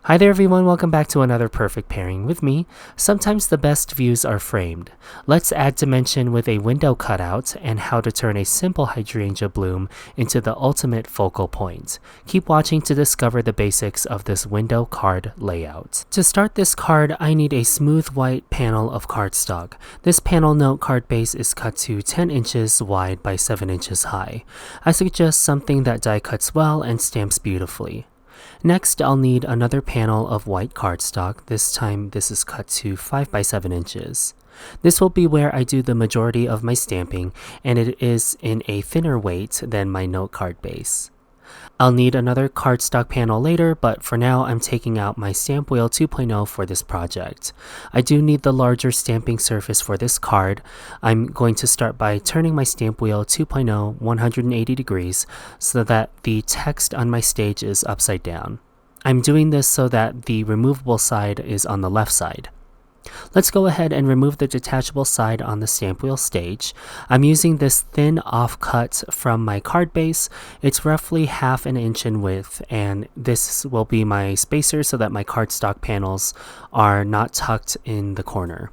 Hi there everyone, welcome back to another perfect pairing with me. Sometimes the best views are framed. Let's add dimension with a window cutout and how to turn a simple hydrangea bloom into the ultimate focal point. Keep watching to discover the basics of this window card layout. To start this card, I need a smooth white panel of cardstock. This panel note card base is cut to 10 inches wide by 7 inches high. I suggest something that die cuts well and stamps beautifully. Next, I'll need another panel of white cardstock. This time this is cut to 5 by 7 inches. This will be where I do the majority of my stamping, and it is in a thinner weight than my note card base. I'll need another cardstock panel later, but for now I'm taking out my Stampwheel 2.0 for this project. I do need the larger stamping surface for this card. I'm going to start by turning my Stampwheel 2.0 180 degrees so that the text on my stage is upside down. I'm doing this so that the removable side is on the left side. Let's go ahead and remove the detachable side on the Stampwheel stage. I'm using this thin offcut from my card base. It's roughly ½ an inch in width, and this will be my spacer so that my cardstock panels are not tucked in the corner.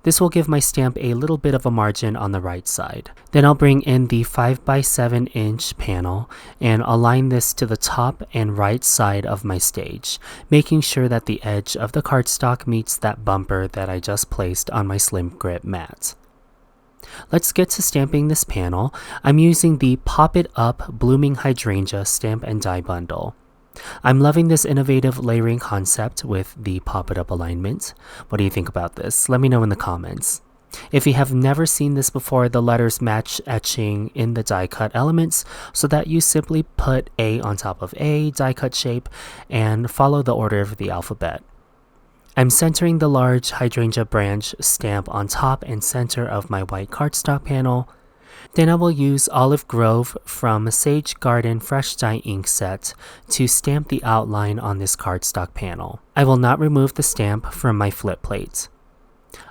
This will give my stamp a little bit of a margin on the right side. Then I'll bring in the 5 by 7 inch panel and align this to the top and right side of my stage, making sure that the edge of the cardstock meets that bumper that I just placed on my SlimGrip mat. Let's get to stamping this panel. I'm using the Pop It Up Blooming Hydrangea Stamp and Die Bundle. I'm loving this innovative layering concept with the Pop It Up alignment. What do you think about this? Let me know in the comments. If you have never seen this before, the letters match etching in the die cut elements so that you simply put A on top of A die cut shape and follow the order of the alphabet. I'm centering the large hydrangea branch stamp on top and center of my white cardstock panel. Then I will use Olive Grove from Sage Garden Fresh Dye Ink Set to stamp the outline on this cardstock panel. I will not remove the stamp from my flip plate.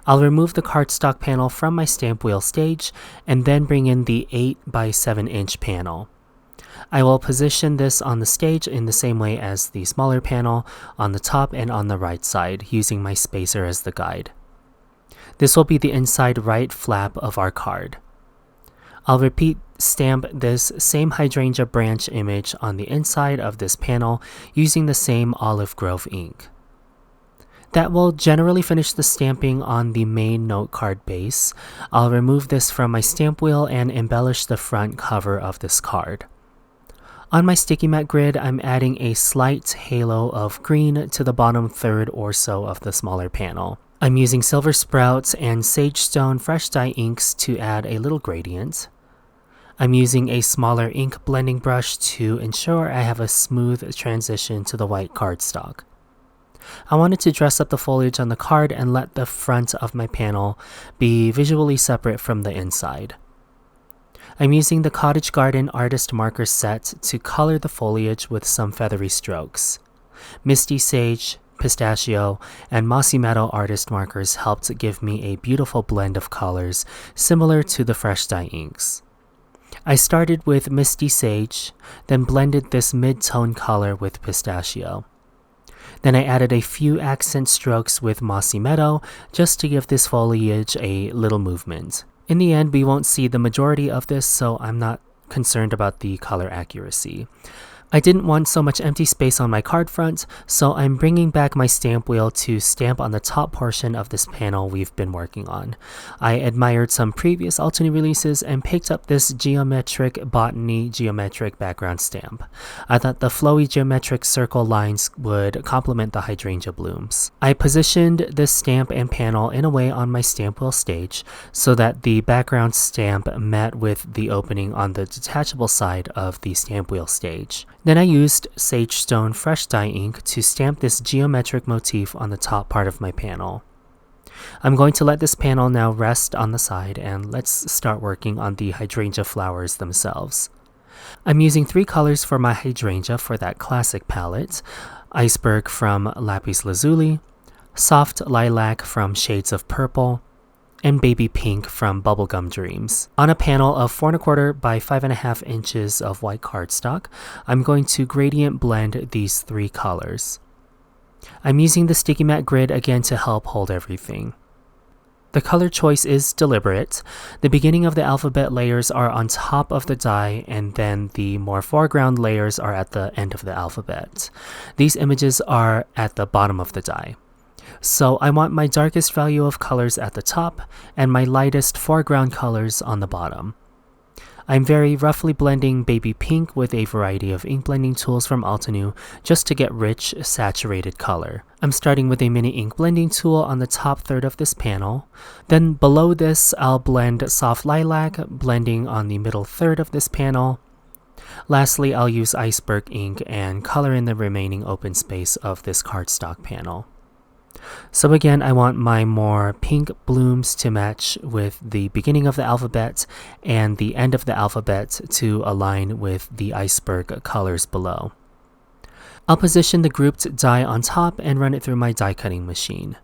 I'll remove the cardstock panel from my Stampwheel stage and then bring in the 8 by 7 inch panel. I will position this on the stage in the same way as the smaller panel, on the top and on the right side, using my spacer as the guide. This will be the inside right flap of our card. I'll repeat stamp this same hydrangea branch image on the inside of this panel using the same Olive Grove ink. That will generally finish the stamping on the main note card base. I'll remove this from my stamp wheel and embellish the front cover of this card. On my sticky mat grid, I'm adding a slight halo of green to the bottom third or so of the smaller panel. I'm using Silver Sprouts and Sagestone Fresh Dye inks to add a little gradient. I'm using a smaller ink blending brush to ensure I have a smooth transition to the white cardstock. I wanted to dress up the foliage on the card and let the front of my panel be visually separate from the inside. I'm using the Cottage Garden Artist Marker set to color the foliage with some feathery strokes. Misty Sage, Pistachio, and Mossy Meadow Artist Markers helped give me a beautiful blend of colors similar to the Fresh Dye inks. I started with Misty Sage, then blended this mid-tone color with Pistachio. Then I added a few accent strokes with Mossy Meadow just to give this foliage a little movement. In the end, we won't see the majority of this, so I'm not concerned about the color accuracy. I didn't want so much empty space on my card front, so I'm bringing back my stamp wheel to stamp on the top portion of this panel we've been working on. I admired some previous Alternate releases and picked up this Geometric Botany Geometric background stamp. I thought the flowy geometric circle lines would complement the hydrangea blooms. I positioned this stamp and panel in a way on my stamp wheel stage so that the background stamp met with the opening on the detachable side of the stamp wheel stage. Then I used Sagestone Fresh Dye ink to stamp this geometric motif on the top part of my panel. I'm going to let this panel now rest on the side, and let's start working on the hydrangea flowers themselves. I'm using 3 colors for my hydrangea for that classic palette: Iceberg from Lapis Lazuli, Soft Lilac from Shades of Purple, and Baby Pink from Bubblegum Dreams. On a panel of 4¼ by 5½ inches of white cardstock, I'm going to gradient blend these 3 colors. I'm using the sticky mat grid again to help hold everything. The color choice is deliberate. The beginning of the alphabet layers are on top of the die, and then the more foreground layers are at the end of the alphabet. These images are at the bottom of the die. So I want my darkest value of colors at the top and my lightest foreground colors on the bottom. I'm very roughly blending baby pink with a variety of ink blending tools from Altenew just to get rich, saturated color. I'm starting with a mini ink blending tool on the top third of this panel. Then below this, I'll blend soft lilac, blending on the middle third of this panel. Lastly, I'll use iceberg ink and color in the remaining open space of this cardstock panel. So again, I want my more pink blooms to match with the beginning of the alphabet and the end of the alphabet to align with the iceberg colors below. I'll position the grouped die on top and run it through my die cutting machine.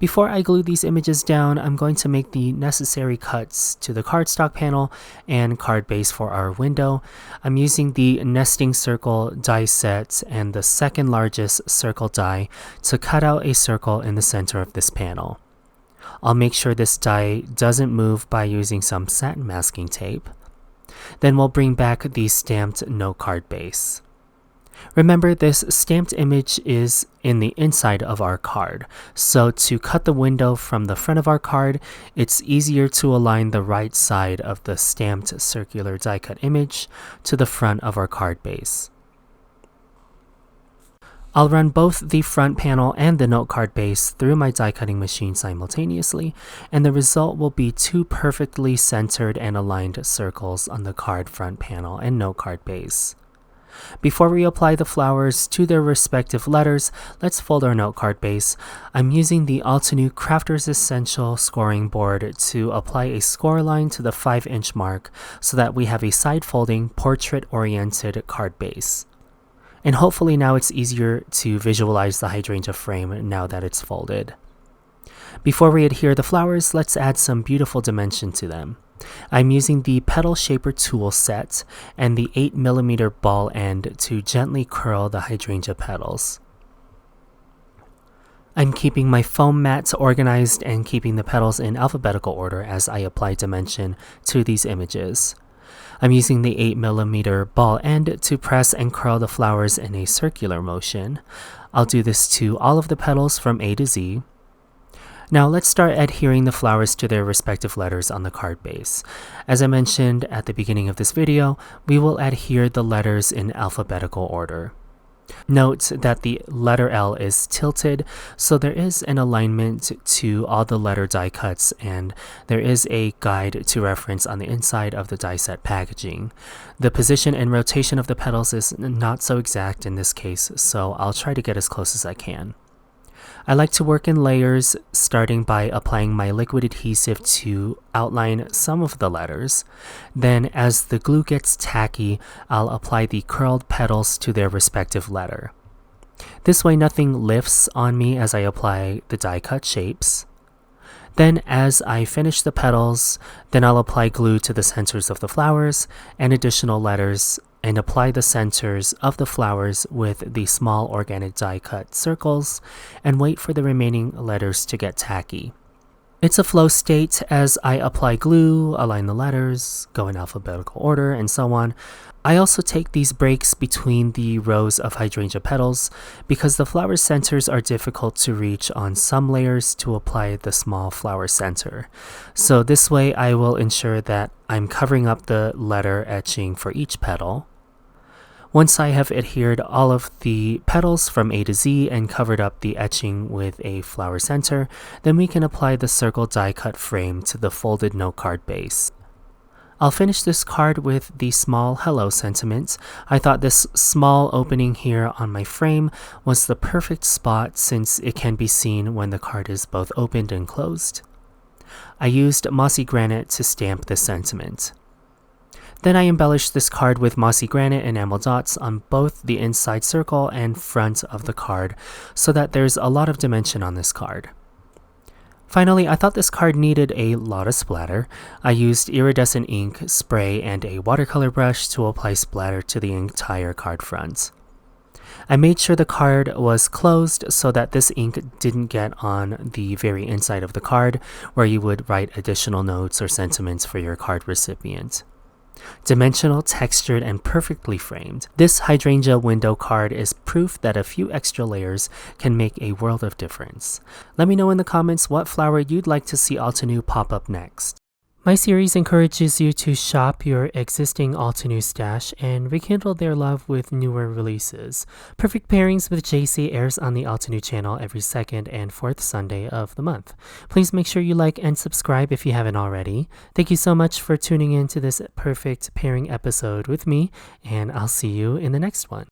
Before I glue these images down, I'm going to make the necessary cuts to the cardstock panel and card base for our window. I'm using the nesting circle die set and the second largest circle die to cut out a circle in the center of this panel. I'll make sure this die doesn't move by using some satin masking tape. Then we'll bring back the stamped note card base. Remember, this stamped image is in the inside of our card, so to cut the window from the front of our card, it's easier to align the right side of the stamped circular die cut image to the front of our card base. I'll run both the front panel and the note card base through my die cutting machine simultaneously, and the result will be two perfectly centered and aligned circles on the card front panel and note card base. Before we apply the flowers to their respective letters, let's fold our note card base. I'm using the Altenew Crafter's Essential scoring board to apply a score line to the 5-inch mark so that we have a side-folding, portrait-oriented card base. And hopefully now it's easier to visualize the hydrangea frame now that it's folded. Before we adhere the flowers, let's add some beautiful dimension to them. I'm using the Petal Shaper tool set and the 8mm ball end to gently curl the hydrangea petals. I'm keeping my foam mats organized and keeping the petals in alphabetical order as I apply dimension to these images. I'm using the 8mm ball end to press and curl the flowers in a circular motion. I'll do this to all of the petals from A to Z. Now let's start adhering the flowers to their respective letters on the card base. As I mentioned at the beginning of this video, we will adhere the letters in alphabetical order. Note that the letter L is tilted, so there is an alignment to all the letter die cuts, and there is a guide to reference on the inside of the die set packaging. The position and rotation of the petals is not so exact in this case, so I'll try to get as close as I can. I like to work in layers, starting by applying my liquid adhesive to outline some of the letters. Then, as the glue gets tacky, I'll apply the curled petals to their respective letter. This way nothing lifts on me as I apply the die cut shapes. Then, as I finish the petals, I'll apply glue to the centers of the flowers and additional letters, and apply the centers of the flowers with the small organic die cut circles, and wait for the remaining letters to get tacky. It's a flow state as I apply glue, align the letters, go in alphabetical order, and so on. I also take these breaks between the rows of hydrangea petals because the flower centers are difficult to reach on some layers to apply the small flower center. So this way I will ensure that I'm covering up the letter etching for each petal. Once I have adhered all of the petals from A to Z and covered up the etching with a flower center, then we can apply the circle die cut frame to the folded note card base. I'll finish this card with the small hello sentiment. I thought this small opening here on my frame was the perfect spot since it can be seen when the card is both opened and closed. I used Mossy Granite to stamp this sentiment. Then I embellished this card with Mossy Granite enamel dots on both the inside circle and front of the card so that there's a lot of dimension on this card. Finally, I thought this card needed a lot of splatter. I used iridescent ink, spray, and a watercolor brush to apply splatter to the entire card front. I made sure the card was closed so that this ink didn't get on the very inside of the card where you would write additional notes or sentiments for your card recipient. Dimensional, textured, and perfectly framed, this Hydrangea window card is proof that a few extra layers can make a world of difference. Let me know in the comments what flower you'd like to see Altenew pop up next. My series encourages you to shop your existing Altenew stash and rekindle their love with newer releases. Perfect Pairings with Jaycee airs on the Altenew channel every second and fourth Sunday of the month. Please make sure you like and subscribe if you haven't already. Thank you so much for tuning in to this perfect pairing episode with me, and I'll see you in the next one.